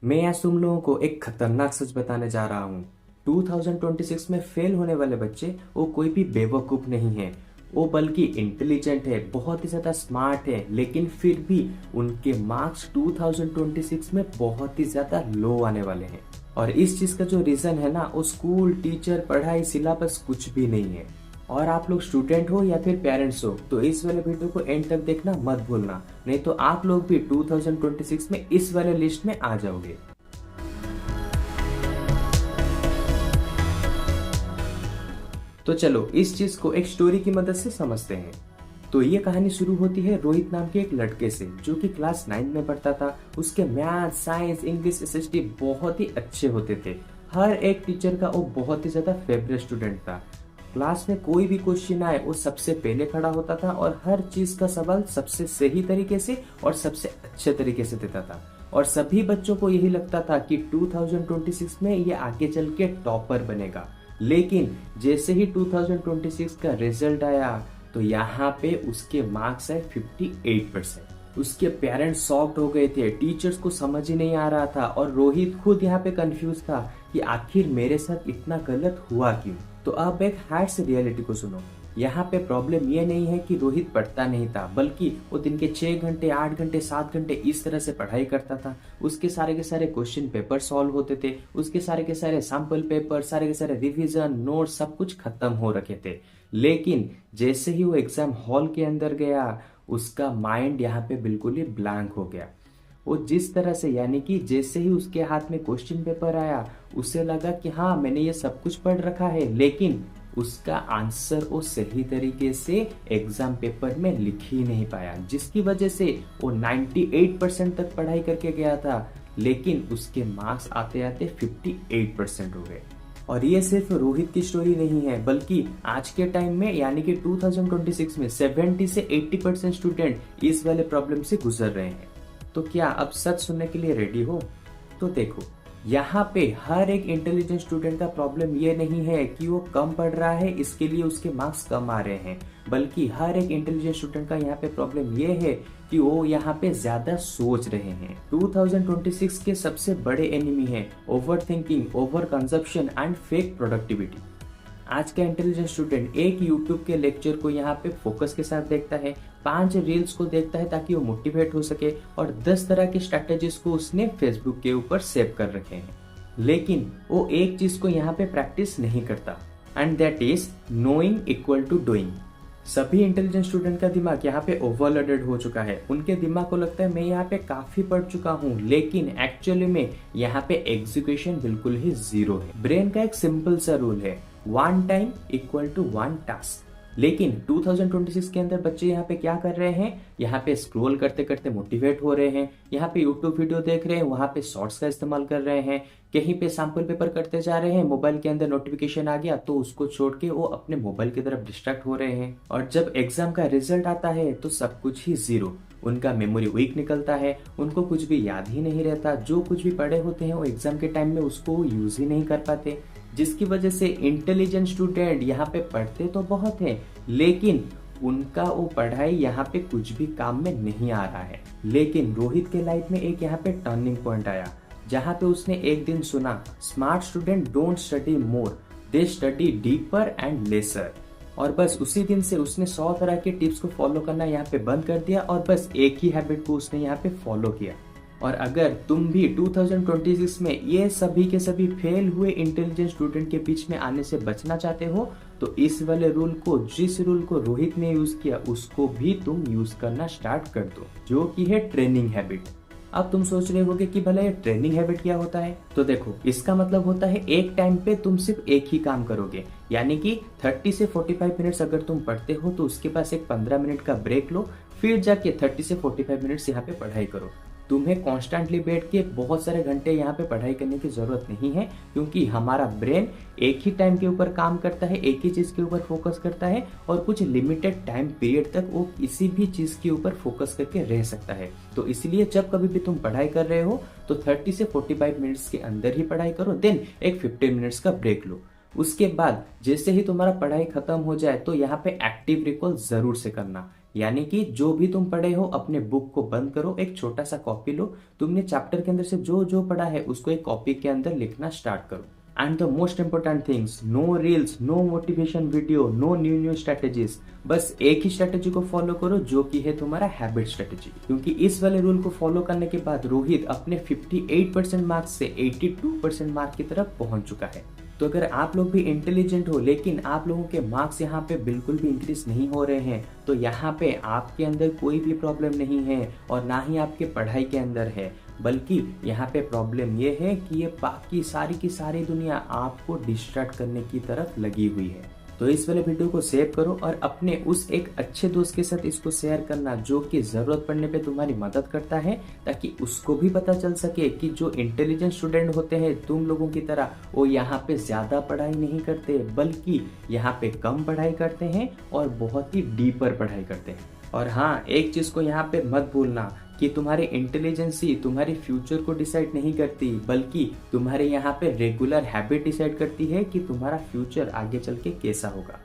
मैं आज तुम लोगों को एक खतरनाक सच बताने जा रहा हूँ। 2026 में फेल होने वाले बच्चे वो कोई भी बेवकूफ नहीं है, वो बल्कि इंटेलिजेंट है, बहुत ही ज्यादा स्मार्ट है, लेकिन फिर भी उनके मार्क्स 2026 में बहुत ही ज्यादा लो आने वाले हैं। और इस चीज का जो रीजन है ना, वो स्कूल, टीचर, पढ़ाई, सिलेबस कुछ भी नहीं है। और आप लोग स्टूडेंट हो या फिर पेरेंट्स हो तो इस वाले वीडियो को एंड तक देखना मत भूलना, नहीं तो आप लोग भी 2026 में इस वाले लिस्ट में आ जाओगे। तो चलो इस चीज को एक स्टोरी की मदद से समझते हैं। तो ये कहानी शुरू होती है रोहित नाम के एक लड़के से, जो कि क्लास 9 में पढ़ता था। उसके मैथ, साइंस, इंग्लिश, एसएसटी बहुत ही अच्छे होते थे। हर एक टीचर का वो बहुत ही ज्यादा फेवरेट स्टूडेंट था। क्लास में कोई भी क्वेश्चन आए वो सबसे पहले खड़ा होता था और हर चीज का सवाल सबसे सही तरीके से और सबसे अच्छे तरीके से देता था। और सभी बच्चों को यही लगता था कि 2026 में ये आगे चल के टॉपर बनेगा। लेकिन जैसे ही 2026 का रिजल्ट आया तो यहाँ पे उसके मार्क्स आए 58%। उसके पेरेंट्स शॉक्ड हो गए थे, टीचर्स को समझ ही नहीं आ रहा था और रोहित खुद यहाँ पे कंफ्यूज था कि आखिर मेरे साथ इतना गलत हुआ क्यों। तो अब एक हार्ड से रियलिटी को सुनो। यहाँ पे प्रॉब्लम ये नहीं है कि रोहित पढ़ता नहीं था, बल्कि वो दिन के 6 घंटे, 8 घंटे, 7 घंटे इस तरह से पढ़ाई करता था। उसके सारे के सारे क्वेश्चन पेपर सॉल्व होते थे, उसके सारे के सारे सैंपल पेपर, सारे के सारे रिवीजन, नोट सब कुछ खत्म हो रखे थे। लेकिन जैसे ही वो एग्जाम हॉल के अंदर गया, उसका माइंड यहाँ पे बिल्कुल ही ब्लैंक हो गया। वो जिस तरह से, यानी कि जैसे ही उसके हाथ में क्वेश्चन पेपर आया, उसे लगा कि हाँ मैंने ये सब कुछ पढ़ रखा है, लेकिन उसका आंसर वो सही तरीके से एग्जाम पेपर में लिख ही नहीं पाया, जिसकी वजह से वो 98% तक पढ़ाई करके गया था, लेकिन उसके मार्क्स आते आते 58% हो गए। और ये सिर्फ रोहित की स्टोरी नहीं है, बल्कि आज के टाइम में यानी कि 2026 में 70 से 80% स्टूडेंट इस वाले प्रॉब्लम से गुजर रहे हैं। तो क्या अब सच सुनने के लिए रेडी हो? तो देखो, यहाँ पे हर एक इंटेलिजेंट स्टूडेंट का प्रॉब्लम ये नहीं है कि वो कम पढ़ रहा है इसके लिए उसके मार्क्स कम आ रहे हैं, बल्कि हर एक इंटेलिजेंट स्टूडेंट का यहाँ पे प्रॉब्लम ये है कि वो यहाँ पे ज्यादा सोच रहे हैं। 2026 के सबसे बड़े एनिमी है over thinking, over consumption and fake productivity. आज का इंटेलिजेंट स्टूडेंट एक यूट्यूब के लेक्चर को यहाँ पे फोकस के साथ देखता है, 5 रील्स को देखता है ताकि वो मोटिवेट हो सके, और 10 तरह की स्ट्रैटेजीज को उसने फेसबुक के ऊपर सेव कर रखे हैं। लेकिन वो एक चीज को यहाँ पे प्रैक्टिस नहीं करता, and that is knowing equal to doing. सभी इंटेलिजेंट स्टूडेंट का दिमाग यहाँ पे ओवरलोडेड हो चुका है। उनके दिमाग को लगता है मैं यहाँ पे काफी पढ़ चुका हूँ, लेकिन एक्चुअली में यहाँ पे एग्जीक्यूशन बिल्कुल ही जीरो है। ब्रेन का एक सिंपल सा रूल है, 1 टाइम इक्वल टू 1 टास्क। लेकिन 2026 के अंदर बच्चे यहाँ पे क्या कर रहे हैं, यहाँ पे स्क्रॉल करते करते मोटिवेट हो रहे हैं, यहाँ पे यूट्यूब वीडियो देख रहे हैं, वहां पे शॉर्ट्स का इस्तेमाल कर रहे हैं, कहीं पे सैंपल पेपर करते जा रहे हैं, मोबाइल के अंदर नोटिफिकेशन आ गया तो उसको छोड़ के वो अपने मोबाइल की तरफ डिस्ट्रैक्ट हो रहे हैं। और जब एग्जाम का रिजल्ट आता है तो सब कुछ ही जीरो। उनका मेमोरी वीक निकलता है, उनको कुछ भी याद ही नहीं रहता, जो कुछ भी पढ़े होते हैं वो एग्जाम के टाइम में उसको यूज ही नहीं कर पाते, जिसकी वजह से इंटेलिजेंट स्टूडेंट यहाँ पे पढ़ते तो बहुत है, लेकिन उनका वो पढ़ाई यहाँ पे कुछ भी काम में नहीं आ रहा है। लेकिन रोहित के लाइफ में एक यहाँ पे टर्निंग पॉइंट आया, जहाँ पे उसने एक दिन सुना, smart student don't study more, they study deeper and lesser. और बस उसी दिन से उसने 100 तरह के टिप्स को फॉलो करना यहाँ पे बंद कर दिया और बस एक ही हैबिट को उसने यहाँ पे फॉलो किया। और अगर तुम भी 2026 में ये सभी के सभी फेल हुए इंटेलिजेंट स्टूडेंट के बीच में आने से बचना चाहते हो तो इस वाले रूल को, जिस रूल को रोहित ने यूज किया, उसको भी तुम यूज करना स्टार्ट कर दो, जो कि है ट्रेनिंग हैबिट। अब तुम सोच रहे होगे कि भला ये ट्रेनिंग हैबिट क्या होता है? तो देखो, इसका मतलब होता है एक टाइम पे तुम सिर्फ एक ही काम करोगे, यानी कि 30 से 45 मिनट्स अगर तुम पढ़ते हो तो उसके पास एक 15 मिनट का ब्रेक लो, फिर जाके 30 से 45 मिनट्स यहाँ पे पढ़ाई करो। तुम्हें कॉन्स्टेंटली बैठ के बहुत सारे घंटे यहाँ पे पढ़ाई करने की जरूरत नहीं है, क्योंकि हमारा ब्रेन एक ही टाइम के ऊपर काम करता है, एक ही चीज के ऊपर फोकस करता है, और कुछ लिमिटेड टाइम पीरियड तक वो किसी भी चीज के ऊपर फोकस करके रह सकता है। तो इसलिए जब कभी भी तुम पढ़ाई कर रहे हो तो 30 से 45 मिनट्स के अंदर ही पढ़ाई करो, देन एक 15 मिनट्स का ब्रेक लो। उसके बाद जैसे ही तुम्हारा पढ़ाई खत्म हो जाए तो यहाँ पे एक्टिव रिकॉल जरूर से करना, यानी कि जो भी तुम पढ़े हो अपने बुक को बंद करो, एक छोटा सा कॉपी लो, तुमने चैप्टर के अंदर से जो जो पढ़ा है उसको एक कॉपी के अंदर लिखना स्टार्ट करो। And the most important things, no reels, no motivation video, no new strategies. बस एक ही स्ट्रेटेजी को फॉलो करो जो कि है तुम्हारा हैबिट स्ट्रेटेजी। क्योंकि इस वाले रूल को फॉलो करने के बाद रोहित अपने 58% मार्क्स से 82% मार्क की तरफ पहुंच चुका है। तो अगर आप लोग भी इंटेलिजेंट हो लेकिन आप लोगों के मार्क्स यहाँ पे बिल्कुल भी इंक्रीज नहीं हो रहे हैं, तो यहाँ पे आपके अंदर कोई भी प्रॉब्लम नहीं है और ना ही आपके पढ़ाई के अंदर है, बल्कि यहाँ पे प्रॉब्लम ये है कि ये बाकी सारी की सारी दुनिया आपको डिस्ट्रैक्ट करने की तरफ लगी हुई है। तो इस वाले वीडियो को सेव करो और अपने उस एक अच्छे दोस्त के साथ इसको शेयर करना जो कि जरूरत पड़ने पे तुम्हारी मदद करता है, ताकि उसको भी पता चल सके कि जो इंटेलिजेंट स्टूडेंट होते हैं तुम लोगों की तरह, वो यहाँ पे ज्यादा पढ़ाई नहीं करते बल्कि यहाँ पे कम पढ़ाई करते हैं और बहुत ही डीपर पढ़ाई करते हैं। और हाँ, एक चीज को यहाँ पे मत भूलना कि तुम्हारी इंटेलिजेंसी तुम्हारे फ्यूचर को डिसाइड नहीं करती, बल्कि तुम्हारे यहाँ पे रेगुलर हैबिट डिसाइड करती है कि तुम्हारा फ्यूचर आगे चल के कैसा होगा।